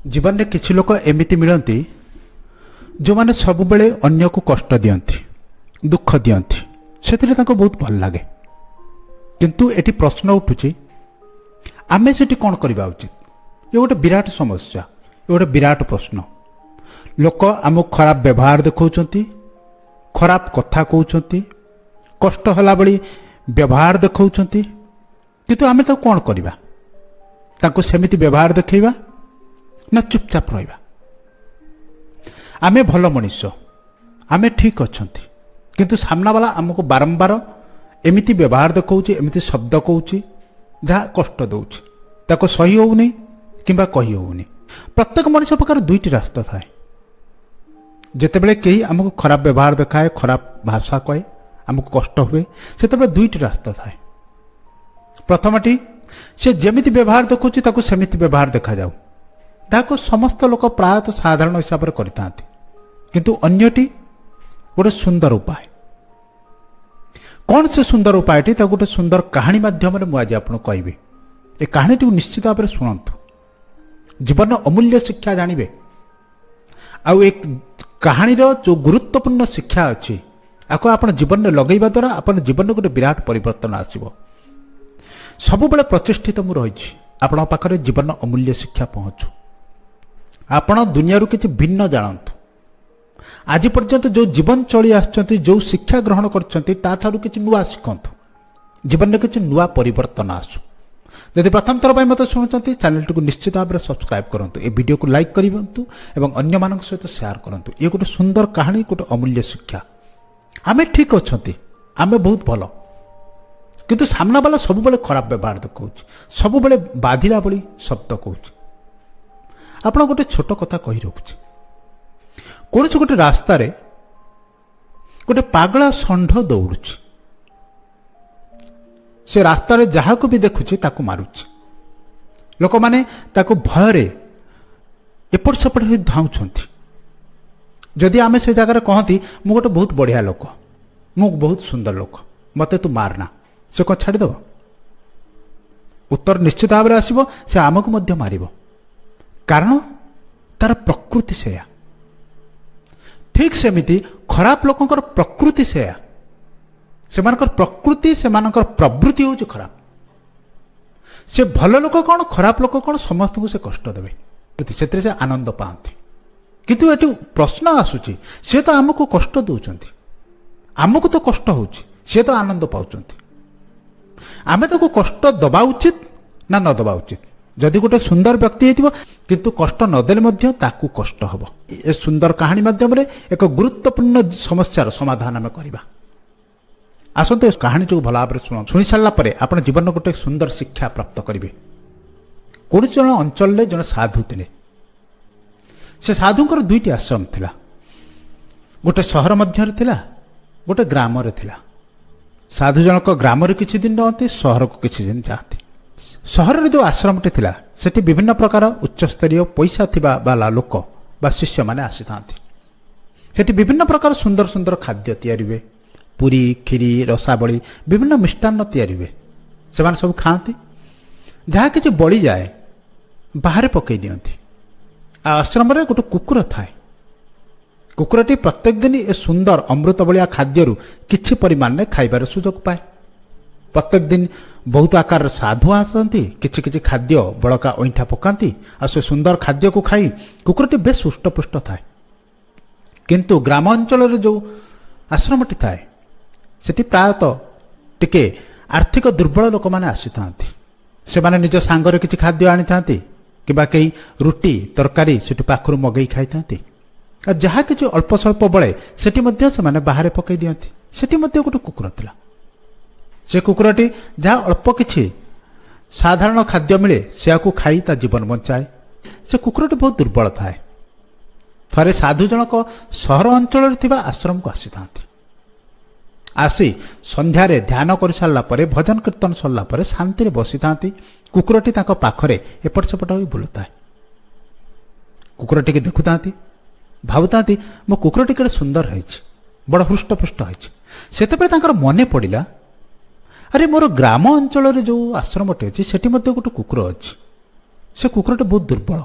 जीवन में किसी लोक एमती मिलती जो मैंने सब बेले अन्य को कष्ट दियंती दुख दियंती से बहुत भल लगे किंतु एटी प्रश्न उठुची आमे सेठी कौन करबा उचित। ये गोटे विराट समस्या, ये गोटे विराट प्रश्न। लोक आमको खराब व्यवहार देखौचंती, खराब कथा कहउचंती, कष्ट होला बड़ी व्यवहार देखौचंती, किंतु आमे तो कौन करबा? ताको सेमिति व्यवहार देखैबा ना चुपचाप रहिबा? आमे भल मनुष्य, आमे ठीक अछंती, किंतु सामना वाला आमको बारंबार एमिति व्यवहार देखौची, एमिति शब्द कहउची जहाँ कष्ट दौची, ताको सही होउनी किंबा कही होउनी। प्रत्येक मनुष्य प्रकार दुईटी रास्ता थाए। जेतेबेले केही आमको खराब व्यवहार देखाए, खराब भाषा कहे, आमको कष्ट हुए, सेतेबेले दुईटी रास्ता थाए। प्रथमटी से जेमिति व्यवहार देखुची ताको सेमिति व्यवहार देखा जाऊ, ताको समस्त लोक प्रायतः साधारण हिसाब से करथांती। किंतु अन्यटी गोटे सुंदर उपाय। कौन से सुंदर उपायटी ताको गोटे सुंदर कहानी माध्यम मुझे आज आपको कहबी। ए कहानीटी निश्चित भाव में शुणु, जीवन अमूल्य शिक्षा जानिबे। आउ एक कहानी जो गुरुत्वपूर्ण शिक्षा अच्छी आपको आप जीवन में लगेवा द्वारा आप जीवन में गोटे विराट परिवर्तन आसब। सबुबले प्रतिष्ठित मु रही आपण पाखरे जीवन अमूल्य शिक्षा पहुँचू। आपण दुनिया किसी भिन्न जानतु। आज पर्यंत जो जीवन चली आसचंती, जो शिक्षा ग्रहण करचंती, ताठारु किछि नुआ शिखंतु। जीवन में किछि नुआ परिवर्तन आसु। यदि प्रथम थर पर मत शुणुंट चैनल टी निश्चित भाव में सब्सक्राइब करूँ, ए वीडियो को लाइक करूँ और अन्य मान सहित शेयर करूँ। ये गोटे सुंदर कहानी, गोटे अमूल्य शिक्षा। आमे ठीक अच्छे, आमे बहुत भल, किंतु सामना वाला सब बेले खराब व्यवहार देखौछ, सब बेले बाधिला बड़ी शब्द कहूँ। आपण गोटे छोट कथा कही रखुଛି। कौन से गोटे रास्ता रे गोटे पागला षंढ दौड़ुଛି। से रास्ता रे जहाँ को भी देखुଛି ताको मारुଛି। लोक माने ताको भय रे एपट सेपट हो धाउछंती। जदि आमे से जगह कहती मु गोटे बहुत बढ़िया लोक, मु बहुत सुंदर लोक, मते तू मारना, से कौन छाड़ीदेव? उत्तर निश्चित भाव में आसब, से आमको मध्य मारिब। कारण तार प्रकृति सेया। ठीक सेमिति खराब लोकंकर प्रकृति सेया। सेमानकर प्रकृति, सेमानकर प्रवृत्ति होची खराब। से भल लोक कौन, खराब लोक कौन, समस्त को से कष्ट देवे, से से आनंद पाती। किंतु एटी प्रश्न आसुची, से तो आमको कष्ट दौरान, आमको तो कष्ट होची, से तो आनंद पाउचंती। आमे ताको कष्ट दबा उचित ना न दबा उचित? जदि गोटे सुंदर व्यक्ति है किंतु कष्ट नदेले मध्य ताकू कष्ट हब। ए सुंदर कहानी माध्यम एक गुरुत्वपूर्ण समस्यार समाधान आम करवा। आसते इस कहानी को भल भाव शुण, शुणी सारा आप जीवन में गोटे सुंदर शिक्षा प्राप्त करेंगे। कौन जन अंचल जन साधु थे। से साधुंकर दुईटी आश्रम थिला, गोटे सहर मध्य थिला, गोटे ग्राम रे थिला। साधु जनक ग्राम रे किछि दिन रहते, सहर को किछि दिन जाते। सहर जो आश्रमटी थिला सेठी विभिन्न प्रकार उच्च स्तरीय पैसा थिबा बाला लोक बा शिष्य माने आसी थांती। सेठी विभिन्न प्रकार सुंदर सुंदर खाद्य तैयारी हुए, पुरी, खीरी, रसावली, विभिन्न मिष्टान्न तैयारी हुए। से सब खाती, जहाँ किसी बड़ी जाए बाहर पकई दियंती। आश्रम रे गोटे कुकुर थाए। कुकुरटी प्रत्येक दिन ए सुंदर अमृत भलिया खाद्यरू किछि परिमाण में खाइबार सुजोग पाए। प्रत्येक दिन बहुत आकार साधु आसती, किछि किछि खाद्य बड़का ओइठा पकाती, आ से सुंदर खाद्य को खाई कुकुरटी बेस सुष्टपुष्ट थाए। किंतु ग्राम अंचल जो आश्रमटी थाए सेठी प्रायतः टिके आर्थिक दुर्बल लोक माने आसी थांती। से माने निज सांगरे किछि खाद्य आनी थांती, किबा कई रुटी तरकारी सेठी पाखरु मगई खाई थांती। आ जहाँ किछि अल्प स्वल्प बळे सेठी मध्य से माने बाहर पकई दियंती। सेठी मध्य गोटे कुकुर थिला। से कुकुरटी जहाँ अल्प किछि साधारण खाद्य मिले से खाई ता जीवन बंचाए। से कुकुरटी बहुत दुर्बल थाए। थरे साधु जनक सहर अंचल आश्रम को आसी थांती। आसी संध्यारे ध्यान कर सारा पर, भजन कीर्तन सरला पर शांति रे बसी थांती। कुकुरटी तांको पाखरे एपट सेपट होई बुलुताए। कुकुरटी के देखुतांती, भाबुतांती मो कुकुरटी केड़े सुंदर होइछि, बड़ हृष्टपुष्ट होइछि। सेतेबेले तांकर मने पड़िला, अरे मोर ग्राम अंचल जो आश्रमटे अच्छी सेठी मध्य गोटे कुकुर अच्छी। से कुकुरटे बहुत दुर्बल,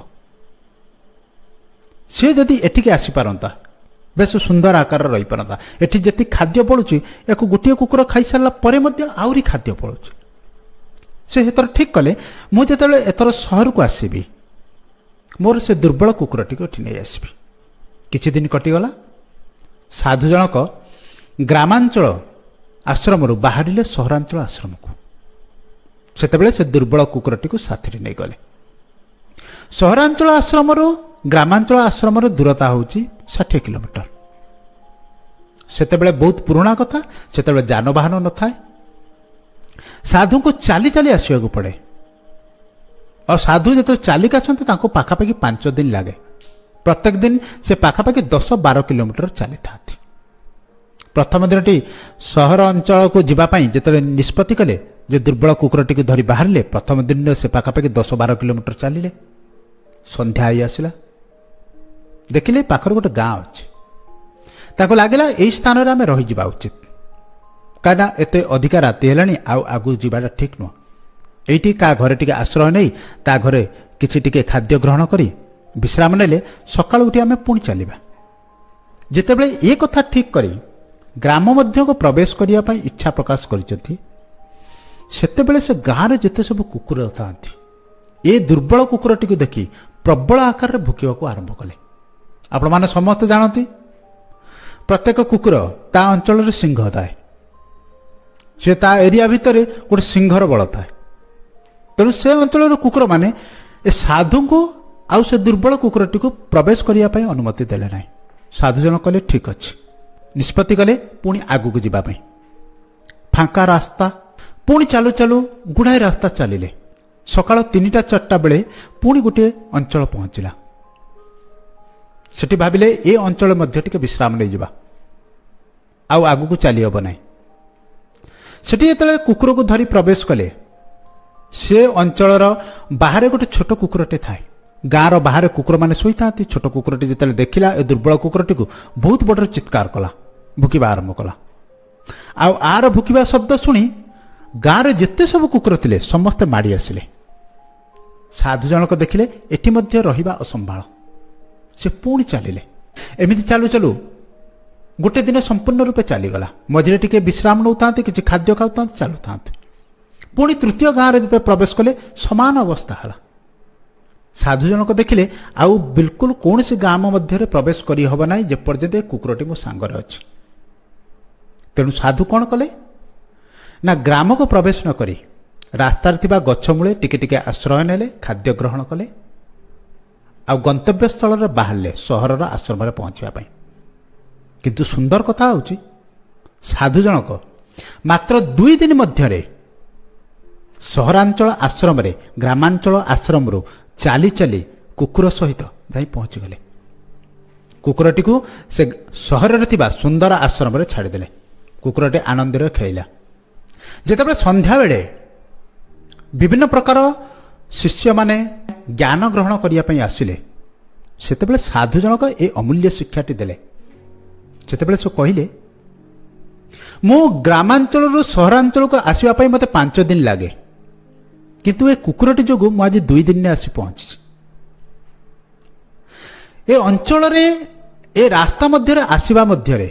ସେ ଯଦି ଏଠିକି ଆସିପାରନ୍ତା ବେଶ ସୁନ୍ଦର ଆକାରରେ ରହିପାରନ୍ତା। ଏଠି ଯେତିକି ଖାଦ୍ୟ ପଡ଼ୁଛି ୟାକୁ ଗୋଟିଏ କୁକୁର ଖାଇସାରିଲା ପରେ ମଧ୍ୟ ଆହୁରି ଖାଦ୍ୟ ପଡ଼ୁଛି। ସେ ଏଥର ଠିକ୍ କଲେ ମୁଁ ଯେତେବେଳେ ଏଥର ସହରକୁ ଆସିବି ମୋର ସେ ଦୁର୍ବଳ କୁକୁରଟିକୁ ଏଠି ନେଇ ଆସିବି। କିଛି ଦିନ କଟିଗଲା। ସାଧୁ ଜଣକ ଗ୍ରାମାଞ୍ଚଳ ଆଶ୍ରମରୁ ବାହାରିଲେ ସହରାଞ୍ଚଳ ଆଶ୍ରମକୁ। ସେତେବେଳେ ସେ ଦୁର୍ବଳ କୁକୁରଟିକୁ ସାଥିରେ ନେଇଗଲେ। ସହରାଞ୍ଚଳ ଆଶ୍ରମରୁ ଗ୍ରାମାଞ୍ଚଳ ଆଶ୍ରମର ଦୂରତା ହେଉଛି 60 କିଲୋମିଟର। ସେତେବେଳେ ବହୁତ ପୁରୁଣା କଥା, ସେତେବେଳେ ଯାନବାହନ ନଥାଏ। ସାଧୁଙ୍କୁ ଚାଲି ଚାଲି ଆସିବାକୁ ପଡ଼େ। ଆଉ ସାଧୁ ଯେତେବେଳେ ଚାଲିକି ଆସନ୍ତି ତାଙ୍କୁ ପାଖାପାଖି 5 ଦିନ ଲାଗେ। ପ୍ରତ୍ୟେକ ଦିନ ସେ ପାଖାପାଖି 10-12 କିଲୋମିଟର ଚାଲିଥାନ୍ତି। ପ୍ରଥମ ଦିନଟି ସହର ଅଞ୍ଚଳକୁ ଯିବା ପାଇଁ ଯେତେବେଳେ ନିଷ୍ପତ୍ତି କଲେ ଯେ ଦୁର୍ବଳ କୁକୁରଟିକୁ ଧରି ବାହାରିଲେ, ପ୍ରଥମ ଦିନରେ ସେ ପାଖାପାଖି 10-12 କିଲୋମିଟର ଚାଲିଲେ। ସନ୍ଧ୍ୟା ହେଇ ଆସିଲା, ଦେଖିଲେ ପାଖରେ ଗୋଟେ ଗାଁ ଅଛି। ତାକୁ ଲାଗିଲା ଏଇ ସ୍ଥାନରେ ଆମେ ରହିଯିବା ଉଚିତ, କାହିଁକିନା ଏତେ ଅଧିକା ରାତି ହେଲାଣି, ଆଉ ଆଗକୁ ଯିବାଟା ଠିକ୍ ନୁହଁ। ଏଇଠି କାହା ଘରେ ଟିକେ ଆଶ୍ରୟ ନେଇ ତା ଘରେ କିଛି ଟିକେ ଖାଦ୍ୟ ଗ୍ରହଣ କରି ବିଶ୍ରାମ ନେଲେ ସକାଳୁ ଉଠି ଆମେ ପୁଣି ଚାଲିବା। ଯେତେବେଳେ ଏ କଥା ଠିକ୍ କରି ଗ୍ରାମ ମଧ୍ୟକୁ ପ୍ରବେଶ କରିବା ପାଇଁ ଇଚ୍ଛା ପ୍ରକାଶ କରିଛନ୍ତି, ସେତେବେଳେ ସେ ଗାଁରେ ଯେତେ ସବୁ କୁକୁର ଥାନ୍ତି ଏ ଦୁର୍ବଳ କୁକୁରଟିକୁ ଦେଖି ପ୍ରବଳ ଆକାରରେ ଭୁକିବାକୁ ଆରମ୍ଭ କଲେ। ଆପଣମାନେ ସମସ୍ତେ ଜାଣନ୍ତି ପ୍ରତ୍ୟେକ କୁକୁର ତା ଅଞ୍ଚଳରେ ସିଂହ ଥାଏ। ସେ ତା ଏରିଆ ଭିତରେ ଗୋଟେ ସିଂହର ବଳ ଥାଏ। ତେଣୁ ସେ ଅଞ୍ଚଳର କୁକୁରମାନେ ଏ ସାଧୁଙ୍କୁ ଆଉ ସେ ଦୁର୍ବଳ କୁକୁରଟିକୁ ପ୍ରବେଶ କରିବା ପାଇଁ ଅନୁମତି ଦେଲେ ନାହିଁ। ସାଧୁ ଜଣ କହିଲେ ଠିକ୍ ଅଛି, ନିଷ୍ପତ୍ତି କଲେ ପୁଣି ଆଗକୁ ଯିବା ପାଇଁ। ଫାଙ୍କା ରାସ୍ତା, ପୁଣି ଚାଲୁ ଚାଲୁ ଗୁଡ଼ାଏ ରାସ୍ତା ଚାଲିଲେ। ସକାଳ 3ଟା-4ଟା ବେଳେ ପୁଣି ଗୋଟିଏ ଅଞ୍ଚଳ ପହଞ୍ଚିଲା। ସେଠି ଭାବିଲେ ଏ ଅଞ୍ଚଳ ମଧ୍ୟ ଟିକେ ବିଶ୍ରାମ ନେଇଯିବା, ଆଉ ଆଗକୁ ଚାଲି ହେବ ନାହିଁ। ସେଠି ଯେତେବେଳେ କୁକୁରକୁ ଧରି ପ୍ରବେଶ କଲେ, ସେ ଅଞ୍ଚଳର ବାହାରେ ଗୋଟେ ଛୋଟ କୁକୁରଟେ ଥାଏ। ଗାଁର ବାହାରେ କୁକୁରମାନେ ଶୋଇଥାନ୍ତି। ଛୋଟ କୁକୁରଟି ଯେତେବେଳେ ଦେଖିଲା ଏ ଦୁର୍ବଳ କୁକୁରଟିକୁ, ବହୁତ ବଡ଼ରେ ଚିତ୍କାର କଲା, ଭୁକିବା ଆରମ୍ଭ କଲା। ଆଉ ଆର ଭୁକିବା ଶବ୍ଦ ଶୁଣି ଗାଁରେ ଯେତେ ସବୁ କୁକୁର ଥିଲେ ସମସ୍ତେ ମାଡ଼ି ଆସିଲେ। ସାଧୁ ଜଣକ ଦେଖିଲେ ଏଠି ମଧ୍ୟ ରହିବା ଅସମ୍ଭାଳ। ସେ ପୁଣି ଚାଲିଲେ। ଏମିତି ଚାଲୁ ଚାଲୁ ଗୋଟେ ଦିନ ସମ୍ପୂର୍ଣ୍ଣ ରୂପେ ଚାଲିଗଲା। ମଝିରେ ଟିକେ ବିଶ୍ରାମ ନେଉଥାନ୍ତି, କିଛି ଖାଦ୍ୟ ଖାଉଥାନ୍ତି, ଚାଲୁଥାନ୍ତି। ପୁଣି ତୃତୀୟ ଗାଁରେ ଯେତେବେଳେ ପ୍ରବେଶ କଲେ ସମାନ ଅବସ୍ଥା ହେଲା। ସାଧୁ ଜଣକ ଦେଖିଲେ ଆଉ ବିଲକୁଲ କୌଣସି ଗାଁ ମଧ୍ୟରେ ପ୍ରବେଶ କରିହେବ ନାହିଁ ଯେପର୍ଯ୍ୟନ୍ତ କୁକୁରଟି ମୋ ସାଙ୍ଗରେ ଅଛି। ତେଣୁ ସାଧୁ କ'ଣ କଲେ ନା ଗ୍ରାମକୁ ପ୍ରବେଶ ନ କରି ରାସ୍ତାରେ ଥିବା ଗଛ ମୂଳେ ଟିକେ ଟିକେ ଆଶ୍ରୟ ନେଲେ, ଖାଦ୍ୟ ଗ୍ରହଣ କଲେ, ଆଉ ଗନ୍ତବ୍ୟସ୍ଥଳରେ ବାହାରିଲେ ସହରର ଆଶ୍ରମରେ ପହଞ୍ଚିବା ପାଇଁ। କିନ୍ତୁ ସୁନ୍ଦର କଥା ହେଉଛି ସାଧୁ ଜଣକ ମାତ୍ର 2 ଦିନ ମଧ୍ୟରେ ସହରାଞ୍ଚଳ ଆଶ୍ରମରେ ଗ୍ରାମାଞ୍ଚଳ ଆଶ୍ରମରୁ ଚାଲି ଚାଲି କୁକୁର ସହିତ ଯାଇ ପହଞ୍ଚିଗଲେ। କୁକୁରଟିକୁ ସେ ସହରରେ ଥିବା ସୁନ୍ଦର ଆଶ୍ରମରେ ଛାଡ଼ିଦେଲେ। କୁକୁରଟି ଆନନ୍ଦରେ ଖେଳିଲା। ଯେତେବେଳେ ସନ୍ଧ୍ୟାବେଳେ ବିଭିନ୍ନ ପ୍ରକାର ଶିଷ୍ୟମାନେ ଜ୍ଞାନ ଗ୍ରହଣ କରିବା ପାଇଁ ଆସିଲେ, ସେତେବେଳେ ସାଧୁ ଜଣକ ଏ ଅମୂଲ୍ୟ ଶିକ୍ଷାଟି ଦେଲେ। ସେତେବେଳେ ସେ କହିଲେ, ମୁଁ ଗ୍ରାମାଞ୍ଚଳରୁ ସହରାଞ୍ଚଳକୁ ଆସିବା ପାଇଁ ମୋତେ 5 ଦିନ ଲାଗେ, କିନ୍ତୁ ଏ କୁକୁରଟି ଯୋଗୁଁ ମୁଁ ଆଜି 2 ଦିନରେ ଆସି ପହଞ୍ଚିଛି। ଏ ଅଞ୍ଚଳରେ ଏ ରାସ୍ତା ମଧ୍ୟରେ ଆସିବା ମଧ୍ୟରେ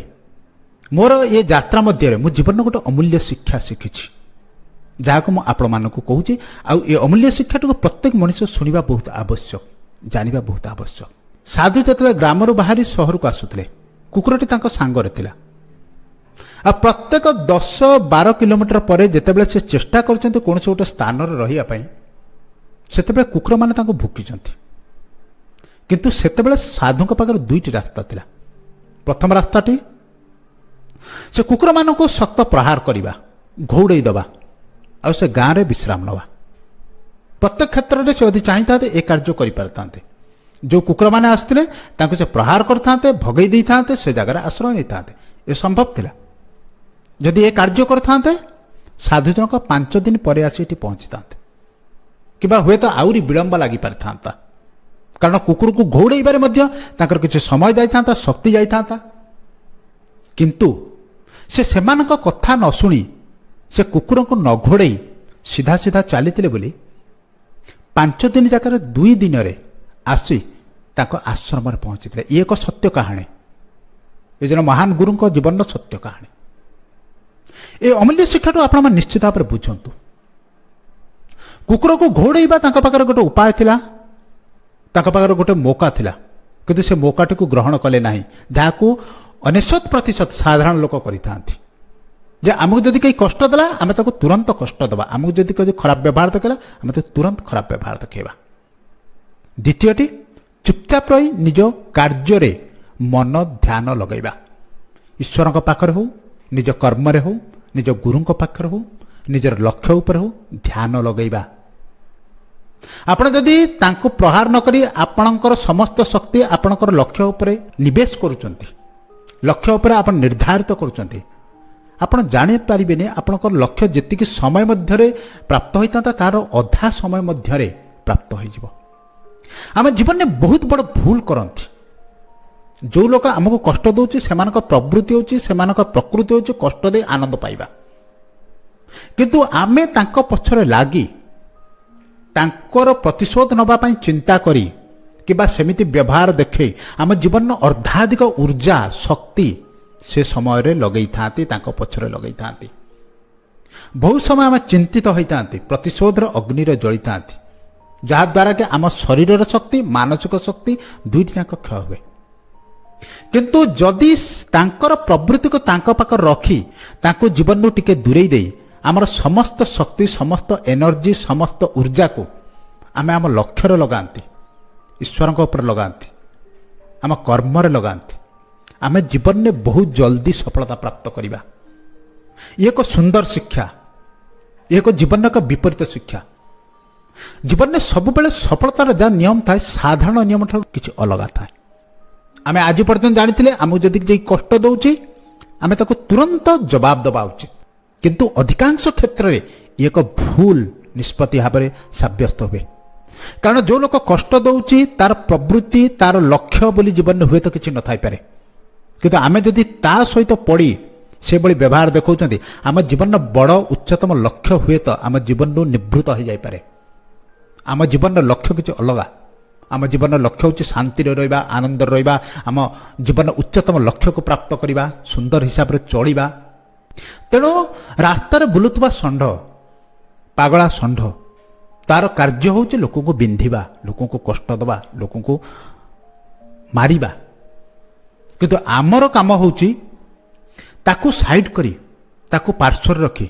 ମୋର ଏ ଯାତ୍ରା ମଧ୍ୟରେ ମୁଁ ଜୀବନର ଗୋଟେ ଅମୂଲ୍ୟ ଶିକ୍ଷା ଶିଖିଛି, ଯାହାକୁ ମୁଁ ଆପଣମାନଙ୍କୁ କହୁଛି। ଆଉ ଏ ଅମୂଲ୍ୟ ଶିକ୍ଷାଟିକୁ ପ୍ରତ୍ୟେକ ମଣିଷ ଶୁଣିବା ବହୁତ ଆବଶ୍ୟକ, ଜାଣିବା ବହୁତ ଆବଶ୍ୟକ। ସାଧୁ ଯେତେବେଳେ ଗ୍ରାମରୁ ବାହାରି ସହରକୁ ଆସୁଥିଲେ, କୁକୁରଟି ତାଙ୍କ ସାଙ୍ଗରେ ଥିଲା। ଆଉ ପ୍ରତ୍ୟେକ 10-12 କିଲୋମିଟର ପରେ ଯେତେବେଳେ ସେ ଚେଷ୍ଟା କରିଛନ୍ତି କୌଣସି ଗୋଟେ ସ୍ଥାନରେ ରହିବା ପାଇଁ, ସେତେବେଳେ କୁକୁରମାନେ ତାଙ୍କୁ ଭୁକିଛନ୍ତି। କିନ୍ତୁ ସେତେବେଳେ ସାଧୁଙ୍କ ପାଖରେ 2ଟି ରାସ୍ତା ଥିଲା। ପ୍ରଥମ ରାସ୍ତାଟି ସେ କୁକୁରମାନଙ୍କୁ ଶକ୍ତ ପ୍ରହାର କରିବା, ଘଉଡ଼େଇ ଦେବା, ଆଉ ସେ ଗାଁରେ ବିଶ୍ରାମ ନେବା। ପ୍ରତ୍ୟେକ କ୍ଷେତ୍ରରେ ସେ ଯଦି ଚାହିଁଥାନ୍ତେ ଏ କାର୍ଯ୍ୟ କରିପାରିଥାନ୍ତେ। ଯେଉଁ କୁକୁରମାନେ ଆସିଥିଲେ ତାଙ୍କୁ ସେ ପ୍ରହାର କରିଥାନ୍ତେ, ଭଗେଇ ଦେଇଥାନ୍ତେ, ସେ ଜାଗାରେ ଆଶ୍ରୟ ନେଇଥାନ୍ତେ। ଏ ସମ୍ଭବ ଥିଲା। ଯଦି ଏ କାର୍ଯ୍ୟ କରିଥାନ୍ତେ ସାଧୁ ଜଣକ 5 ଦିନ ପରେ ଆସି ଏଠି ପହଞ୍ଚିଥାନ୍ତେ, କିମ୍ବା ହୁଏତ ଆହୁରି ବିଳମ୍ବ ଲାଗିପାରିଥାନ୍ତା। କାରଣ କୁକୁରକୁ ଘଉଡ଼େଇବାରେ ମଧ୍ୟ ତାଙ୍କର କିଛି ସମୟ ଯାଇଥାନ୍ତା, ଶକ୍ତି ଯାଇଥାନ୍ତା। କିନ୍ତୁ ସେ ସେମାନଙ୍କ କଥା ନ ଶୁଣି ସେ କୁକୁରଙ୍କୁ ନ ଘୋଡ଼େଇ ସିଧା ସିଧା ଚାଲିଥିଲେ ବୋଲି 5 ଦିନ ଜାଗାରେ 2 ଦିନରେ ଆସି ତାଙ୍କ ଆଶ୍ରମରେ ପହଞ୍ଚିଥିଲେ। ଇଏ ଏକ ସତ୍ୟ କାହାଣୀ, ଏ ଜଣେ ମହାନ ଗୁରୁଙ୍କ ଜୀବନର ସତ୍ୟ କାହାଣୀ। ଏ ଅମୂଲ୍ୟ ଶିକ୍ଷାଠୁ ଆପଣମାନେ ନିଶ୍ଚିତ ଭାବରେ ବୁଝନ୍ତୁ। କୁକୁରକୁ ଘୋଡ଼େଇବା ତାଙ୍କ ପାଖରେ ଗୋଟେ ଉପାୟ ଥିଲା, ତାଙ୍କ ପାଖରେ ଗୋଟେ ମୌକା ଥିଲା, କିନ୍ତୁ ସେ ମୌକାଟିକୁ ଗ୍ରହଣ କଲେ ନାହିଁ, ଯାହାକୁ 99% ସାଧାରଣ ଲୋକ କରିଥାନ୍ତି। ଯେ ଆମକୁ ଯଦି କେହି କଷ୍ଟ ଦେଲା ଆମେ ତାକୁ ତୁରନ୍ତ କଷ୍ଟ ଦେବା, ଆମକୁ ଯଦି କେହି ଖରାପ ବ୍ୟବହାର ଦେଖେଇଲା ଆମେ ତାକୁ ତୁରନ୍ତ ଖରାପ ବ୍ୟବହାର ଦେଖେଇବା। ଦ୍ୱିତୀୟଟି, ଚୁପଚାପ ରହି ନିଜ କାର୍ଯ୍ୟରେ ମନ ଧ୍ୟାନ ଲଗାଇବା। ଈଶ୍ୱରଙ୍କ ପାଖରେ ହେଉ, ନିଜ କର୍ମରେ ହେଉ, ନିଜ ଗୁରୁଙ୍କ ପାଖରେ ହେଉ, ନିଜର ଲକ୍ଷ୍ୟ ଉପରେ ହେଉ ଧ୍ୟାନ ଲଗାଇବା। ଆପଣ ଯଦି ତାଙ୍କୁ ପ୍ରହାର ନ କରି ଆପଣଙ୍କର ସମସ୍ତ ଶକ୍ତି ଆପଣଙ୍କର ଲକ୍ଷ୍ୟ ଉପରେ ନିବେଶ କରୁଛନ୍ତି, ଲକ୍ଷ୍ୟ ଉପରେ ଆପଣ ନିର୍ଦ୍ଧାରିତ କରୁଛନ୍ତି, ଆପଣ ଜାଣିପାରିବେନି ଆପଣଙ୍କର ଲକ୍ଷ୍ୟ ଯେତିକି ସମୟ ମଧ୍ୟରେ ପ୍ରାପ୍ତ ହୋଇଥାନ୍ତା ତାର ଅଧା ସମୟ ମଧ୍ୟରେ ପ୍ରାପ୍ତ ହୋଇଯିବ। ଆମେ ଜୀବନରେ ବହୁତ ବଡ଼ ଭୁଲ କରନ୍ତି। ଯେଉଁ ଲୋକ ଆମକୁ କଷ୍ଟ ଦେଉଛି ସେମାନଙ୍କ ପ୍ରବୃତ୍ତି ହେଉଛି, ସେମାନଙ୍କ ପ୍ରକୃତି ହେଉଛି କଷ୍ଟ ଦେଇ ଆନନ୍ଦ ପାଇବା। କିନ୍ତୁ ଆମେ ତାଙ୍କ ପଛରେ ଲାଗି ତାଙ୍କର ପ୍ରତିଶୋଧ ନେବା ପାଇଁ ଚିନ୍ତା କରି କିମ୍ବା ସେମିତି ବ୍ୟବହାର ଦେଖାଇ ଆମ ଜୀବନର ଅର୍ଦ୍ଧାଧିକ ଉର୍ଜା ଶକ୍ତି ସେ ସମୟରେ ଲଗେଇଥାନ୍ତି, ତାଙ୍କ ପଛରେ ଲଗେଇଥାନ୍ତି। ବହୁତ ସମୟ ଆମେ ଚିନ୍ତିତ ହୋଇଥାନ୍ତି, ପ୍ରତିଶୋଧର ଅଗ୍ନିରେ ଜଳିଥାନ୍ତି, ଯାହାଦ୍ୱାରା କି ଆମ ଶରୀରର ଶକ୍ତି ମାନସିକ ଶକ୍ତି ଦୁଇଟି ଯାକ କ୍ଷୟ ହୁଏ। କିନ୍ତୁ ଯଦି ତାଙ୍କର ପ୍ରବୃତ୍ତିକୁ ତାଙ୍କ ପାଖରେ ରଖି ତାଙ୍କୁ ଜୀବନରୁ ଟିକେ ଦୂରେଇ ଦେଇ ଆମର ସମସ୍ତ ଶକ୍ତି, ସମସ୍ତ ଏନର୍ଜି, ସମସ୍ତ ଉର୍ଜାକୁ ଆମେ ଆମ ଲକ୍ଷ୍ୟରେ ଲଗାନ୍ତି, ଈଶ୍ୱରଙ୍କ ଉପରେ ଲଗାନ୍ତି, ଆମ କର୍ମରେ ଲଗାନ୍ତି, ଆମେ ଜୀବନରେ ବହୁତ ଜଲ୍ଦି ସଫଳତା ପ୍ରାପ୍ତ କରିବା। ଇଏ ଏକ ସୁନ୍ଦର ଶିକ୍ଷା, ଇଏ ଏକ ଜୀବନର ଏକ ବିପରୀତ ଶିକ୍ଷା। ଜୀବନରେ ସବୁବେଳେ ସଫଳତାର ଯାହା ନିୟମ ଥାଏ ସାଧାରଣ ନିୟମ ଠାରୁ କିଛି ଅଲଗା ଥାଏ। ଆମେ ଆଜି ପର୍ଯ୍ୟନ୍ତ ଜାଣିଥିଲେ ଆମକୁ ଯଦି ଯେ କଷ୍ଟ ଦେଉଛି ଆମେ ତାକୁ ତୁରନ୍ତ ଜବାବ ଦେବା ଉଚିତ, କିନ୍ତୁ ଅଧିକାଂଶ କ୍ଷେତ୍ରରେ ଇଏ ଏକ ଭୁଲ ନିଷ୍ପତ୍ତି ଭାବରେ ସାବ୍ୟସ୍ତ ହୁଏ। କାରଣ ଯେଉଁ ଲୋକ କଷ୍ଟ ଦେଉଛି ତାର ପ୍ରବୃତ୍ତି, ତାର ଲକ୍ଷ୍ୟ ବୋଲି ଜୀବନରେ ହୁଏତ କିଛି ନଥାଇପାରେ, କିନ୍ତୁ ଆମେ ଯଦି ତା ସହିତ ପଡ଼ି ସେଭଳି ବ୍ୟବହାର ଦେଖାଉଛନ୍ତି ଆମ ଜୀବନର ବଡ଼ ଉଚ୍ଚତମ ଲକ୍ଷ୍ୟ ହୁଏତ ଆମ ଜୀବନରୁ ନିବୃତ୍ତ ହୋଇଯାଇପାରେ। ଆମ ଜୀବନର ଲକ୍ଷ୍ୟ କିଛି ଅଲଗା। ଆମ ଜୀବନର ଲକ୍ଷ୍ୟ ହେଉଛି ଶାନ୍ତିରେ ରହିବା, ଆନନ୍ଦରେ ରହିବା, ଆମ ଜୀବନର ଉଚ୍ଚତମ ଲକ୍ଷ୍ୟକୁ ପ୍ରାପ୍ତ କରିବା, ସୁନ୍ଦର ହିସାବରେ ଚଳିବା। ତେଣୁ ରାସ୍ତାରେ ବୁଲୁଥିବା ଷଣ୍ଢ, ପାଗଳା ଷଣ୍ଢ, ତାର କାର୍ଯ୍ୟ ହେଉଛି ଲୋକଙ୍କୁ ବିନ୍ଧିବା, ଲୋକଙ୍କୁ କଷ୍ଟ ଦେବା, ଲୋକଙ୍କୁ ମାରିବା। କିନ୍ତୁ ଆମର କାମ ହେଉଛି ତାକୁ ସାଇଡ୍ କରି, ତାକୁ ପାର୍ଶ୍ୱରେ ରଖି,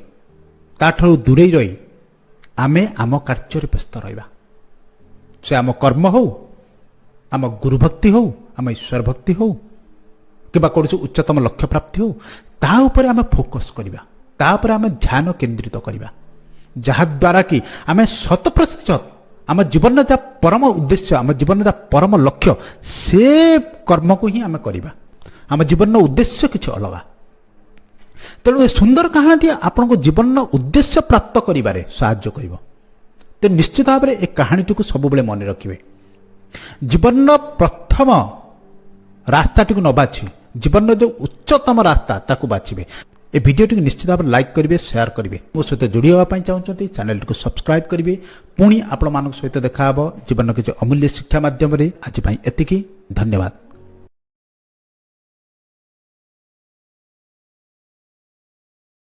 ତାଠାରୁ ଦୂରେଇ ରହି ଆମେ ଆମ କାର୍ଯ୍ୟରେ ବ୍ୟସ୍ତ ରହିବା। ସେ ଆମ କର୍ମ ହେଉ, ଆମ ଗୁରୁଭକ୍ତି ହେଉ, ଆମ ଈଶ୍ୱର ଭକ୍ତି ହେଉ, କିମ୍ବା କୌଣସି ଉଚ୍ଚତମ ଲକ୍ଷ୍ୟ ପ୍ରାପ୍ତି ହେଉ, ତାହା ଉପରେ ଆମେ ଫୋକସ୍ କରିବା, ତା ଉପରେ ଆମେ ଧ୍ୟାନ କେନ୍ଦ୍ରିତ କରିବା, ଯାହାଦ୍ୱାରା କି ଆମେ 100% ଆମ ଜୀବନର ଯାହା ପରମ ଉଦ୍ଦେଶ୍ୟ, ଆମ ଜୀବନର ଯାହା ପରମ ଲକ୍ଷ୍ୟ, ସେ କର୍ମକୁ ହିଁ ଆମେ କରିବା। ଆମ ଜୀବନର ଉଦ୍ଦେଶ୍ୟ କିଛି ଅଲଗା। ତେଣୁ ଏ ସୁନ୍ଦର କାହାଣୀଟି ଆପଣଙ୍କୁ ଜୀବନର ଉଦ୍ଦେଶ୍ୟ ପ୍ରାପ୍ତ କରିବାରେ ସାହାଯ୍ୟ କରିବ। ତେଣୁ ନିଶ୍ଚିତ ଭାବରେ ଏ କାହାଣୀଟିକୁ ସବୁବେଳେ ମନେ ରଖିବେ। ଜୀବନର ପ୍ରଥମ ରାସ୍ତାଟିକୁ ନ ବାଛି ଜୀବନର ଯେଉଁ ଉଚ୍ଚତମ ରାସ୍ତା ତାକୁ ବାଛିବେ। ଏ ଭିଡ଼ିଓଟିକୁ ନିଶ୍ଚିତ ଭାବରେ ଲାଇକ୍ କରିବେ, ସେୟାର କରିବେ। ମୋ ସହିତ ଯୋଡ଼ି ହେବା ପାଇଁ ଚାହୁଁଛନ୍ତି ଚ୍ୟାନେଲଟିକୁ ସବସ୍କ୍ରାଇବ୍ କରିବେ। ପୁଣି ଆପଣମାନଙ୍କ ସହିତ ଦେଖାହେବ ଜୀବନର କିଛି ଅମୂଲ୍ୟ ଶିକ୍ଷା ମାଧ୍ୟମରେ। ଆଜି ପାଇଁ ଏତିକି, ଧନ୍ୟବାଦ।